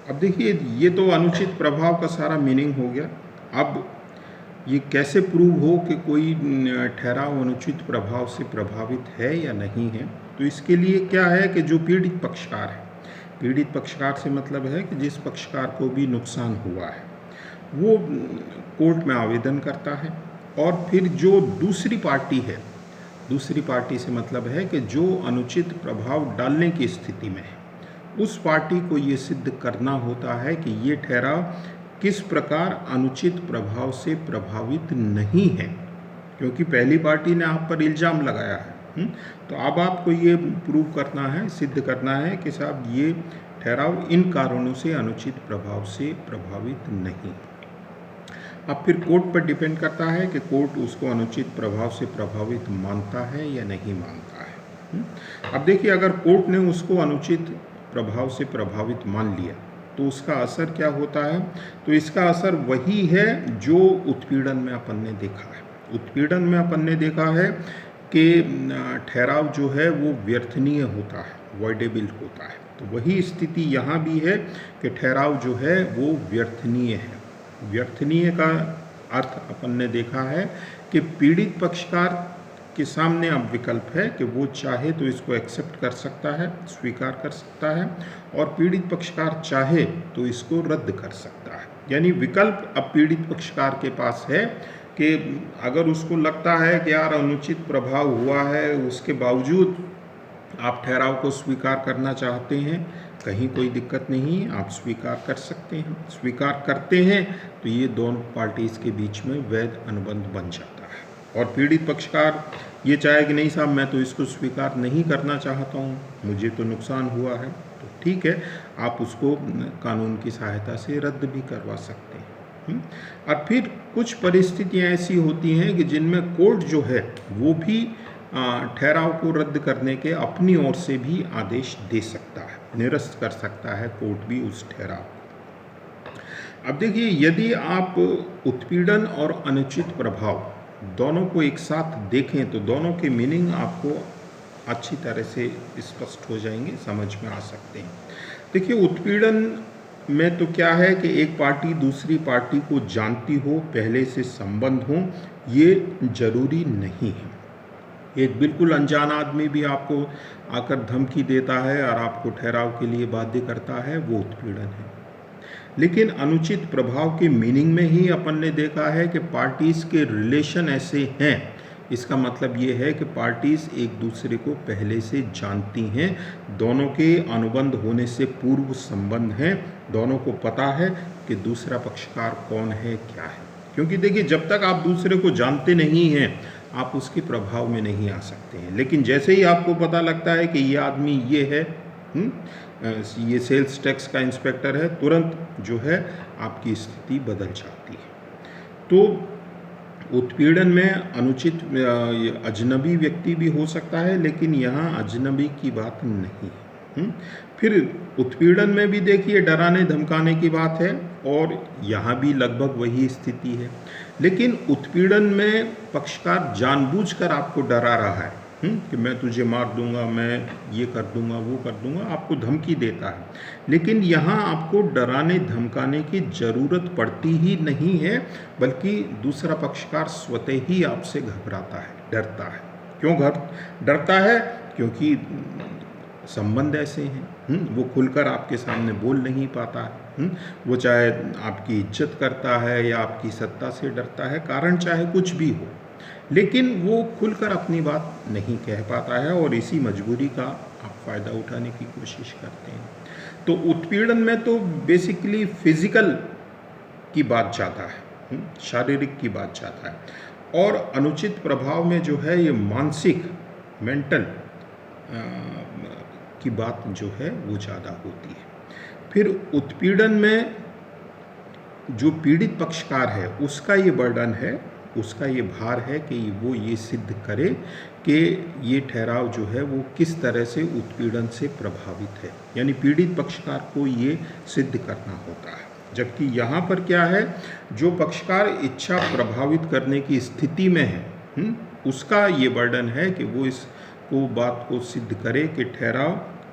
अब देखिए, ये तो अनुचित प्रभाव का सारा मीनिंग हो गया। अब ये कैसे प्रूव हो कि कोई ठहराव अनुचित प्रभाव से प्रभावित है या नहीं है? तो इसके लिए क्या है कि जो पीड़ित पक्षकार है, पीड़ित पक्षकार से मतलब है कि जिस पक्षकार को भी नुकसान हुआ है, वो कोर्ट में आवेदन करता है। और फिर जो दूसरी पार्टी है, दूसरी पार्टी से मतलब है कि जो अनुचित प्रभाव डालने की स्थिति में है, उस पार्टी को ये सिद्ध करना होता है कि ये ठहराव किस प्रकार अनुचित प्रभाव से प्रभावित नहीं है, क्योंकि पहली पार्टी ने आप पर इल्ज़ाम लगाया है। तो अब आपको ये प्रूव करना है, सिद्ध करना है कि साहब ये ठहराव इन कारणों से अनुचित प्रभाव से प्रभावित नहीं। अब फिर कोर्ट पर डिपेंड करता है कि कोर्ट उसको अनुचित प्रभाव से प्रभावित मानता है या नहीं मानता है। अब देखिए, अगर कोर्ट ने उसको अनुचित प्रभाव से प्रभावित मान लिया तो उसका असर क्या होता है? तो इसका असर वही है जो उत्पीड़न में अपन ने देखा है। उत्पीड़न में अपन ने देखा है कि ठहराव जो है वो व्यर्थनीय होता है, वॉइडेबल होता है। तो वही स्थिति यहाँ भी है कि ठहराव जो है वो व्यर्थनीय है। व्यर्थनीय का अर्थ अपन ने देखा है कि पीड़ित पक्षकार के सामने अब विकल्प है कि वो चाहे तो इसको एक्सेप्ट कर सकता है, स्वीकार कर सकता है, और पीड़ित पक्षकार चाहे तो इसको रद्द कर सकता है। यानी विकल्प अब पीड़ित पक्षकार के पास है कि अगर उसको लगता है कि यार अनुचित प्रभाव हुआ है, उसके बावजूद आप ठहराव को स्वीकार करना चाहते हैं, कहीं कोई दिक्कत नहीं, आप स्वीकार कर सकते हैं। स्वीकार करते हैं तो ये दोनों पार्टीज़ के बीच में वैध अनुबंध बन जाता है। और पीड़ित पक्षकार ये चाहे कि नहीं साहब, मैं तो इसको स्वीकार नहीं करना चाहता हूँ, मुझे तो नुकसान हुआ है, तो ठीक है, आप उसको कानून की सहायता से रद्द भी करवा सकते हैं। और फिर कुछ परिस्थितियाँ ऐसी होती हैं कि जिनमें कोर्ट जो है वो भी ठहराव को रद्द करने के अपनी ओर से भी आदेश दे सकता है, निरस्त कर सकता है कोर्ट भी उस ठहराव को। अब देखिए, यदि आप उत्पीड़न और अनुचित प्रभाव दोनों को एक साथ देखें तो दोनों के मीनिंग आपको अच्छी तरह से स्पष्ट हो जाएंगे, समझ में आ सकते हैं। देखिए, उत्पीड़न में तो क्या है कि एक पार्टी दूसरी पार्टी को जानती हो, पहले से संबंध हो, ये जरूरी नहीं है। एक बिल्कुल अनजान आदमी भी आपको आकर धमकी देता है और आपको ठहराव के लिए बाध्य करता है, वो उत्पीड़न है। लेकिन अनुचित प्रभाव के मीनिंग में ही अपन ने देखा है कि पार्टीज़ के रिलेशन ऐसे हैं, इसका मतलब ये है कि पार्टीज़ एक दूसरे को पहले से जानती हैं, दोनों के अनुबंध होने से पूर्व संबंध हैं, दोनों को पता है कि दूसरा पक्षकार कौन है, क्या है। क्योंकि देखिए, जब तक आप दूसरे को जानते नहीं हैं आप उसके प्रभाव में नहीं आ सकते हैं। लेकिन जैसे ही आपको पता लगता है कि ये आदमी ये है, ये सेल्स टैक्स का इंस्पेक्टर है, तुरंत जो है आपकी स्थिति बदल जाती है। तो उत्पीड़न में अनुचित अजनबी व्यक्ति भी हो सकता है, लेकिन यहाँ अजनबी की बात नहीं है। फिर उत्पीड़न में भी देखिए डराने धमकाने की बात है, और यहाँ भी लगभग वही स्थिति है। लेकिन उत्पीड़न में पक्षकार जानबूझकर आपको डरा रहा है कि मैं तुझे मार दूंगा, मैं ये कर दूंगा, वो कर दूंगा, आपको धमकी देता है। लेकिन यहाँ आपको डराने धमकाने की ज़रूरत पड़ती ही नहीं है, बल्कि दूसरा पक्षकार स्वतः ही आपसे घबराता है, डरता है। क्यों डरता है? क्योंकि संबंध ऐसे हैं, वो खुलकर आपके सामने बोल नहीं पाता है। वो चाहे आपकी इज्जत करता है या आपकी सत्ता से डरता है, कारण चाहे कुछ भी हो, लेकिन वो खुलकर अपनी बात नहीं कह पाता है, और इसी मजबूरी का आप फ़ायदा उठाने की कोशिश करते हैं। तो उत्पीड़न में तो बेसिकली फिजिकल की बात ज़्यादा है, शारीरिक की बात ज़्यादा है, और अनुचित प्रभाव में जो है ये मानसिक, मेंटल की बात जो है वो ज़्यादा होती है। फिर उत्पीड़न में जो पीड़ित पक्षकार है उसका ये बर्डन है, उसका ये भार है कि वो ये सिद्ध करे कि ये ठहराव जो है वो किस तरह से उत्पीड़न से प्रभावित है। यानी पीड़ित पक्षकार को ये सिद्ध करना होता है। जबकि यहाँ पर क्या है, जो पक्षकार इच्छा प्रभावित करने की स्थिति में है, उसका ये बर्डन है कि वो इसको बात को सिद्ध करे कि ठहराव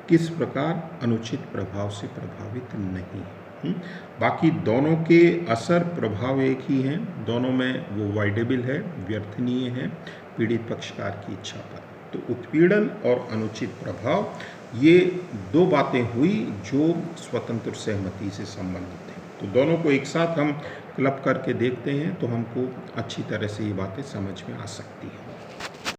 किस प्रकार अनुचित प्रभाव से प्रभावित नहीं है। बाकी दोनों के असर प्रभाव एक ही हैं, दोनों में वो वाइडेबल है, व्यर्थनीय है पीड़ित पक्षकार की इच्छा पर। तो उत्पीड़न और अनुचित प्रभाव ये दो बातें हुई जो स्वतंत्र सहमति से संबंधित हैं। तो दोनों को एक साथ हम क्लब करके देखते हैं तो हमको अच्छी तरह से ये बातें समझ में आ सकती हैं।